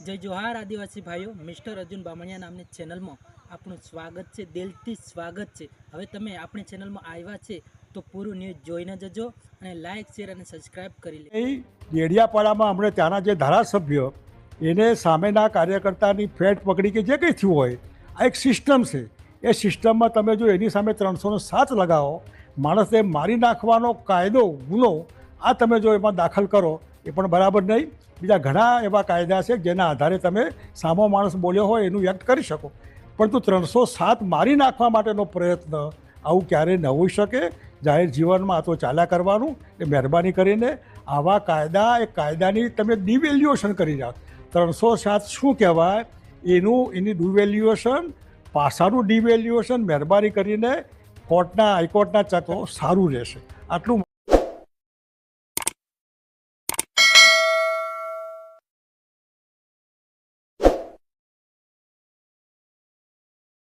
જય જોહાર આદિવાસી ભાઈઓ, મિસ્ટર અર્જુન બામણિયા નામની ચેનલમાં આપણું સ્વાગત છે, દિલથી સ્વાગત છે। હવે તમે આપણી ચેનલમાં આવ્યા છે તો પૂરું ન્યૂઝ જોઈને જજો અને લાઇક શેર અને સબસ્ક્રાઇબ કરી લે। ડેડિયાપાડામાં હમણાં ત્યાંના જે ધારાસભ્ય એને સામેના કાર્યકર્તાની ફેટ પકડી કે જે કંઈ થયું હોય, આ એક સિસ્ટમ છે। એ સિસ્ટમમાં તમે જો એની સામે 307 લગાવો, માણસને મારી નાખવાનો કાયદો ગુનો આ તમે જો એમાં દાખલ કરો એ પણ બરાબર નહીં। બીજા ઘણા એવા કાયદા છે જેના આધારે તમે સામો માણસ બોલ્યો હોય એનું વ્યક્ત કરી શકો, પરંતુ 307 મારી નાખવા માટેનો પ્રયત્ન આવું ક્યારેય ન હોઈ શકે। જાહેર જીવનમાં આ તો ચાલ્યા કરવાનું। એ મહેરબાની કરીને આવા કાયદા એ કાયદાની તમે ડિવેલ્યુએશન કરી રહ્યા। 307 શું કહેવાય એની ડિવેલ્યુએશન, પાસાનું ડિવેલ્યુએશન મહેરબાની કરીને હાઈકોર્ટના ચકો સારું રહેશે। આટલું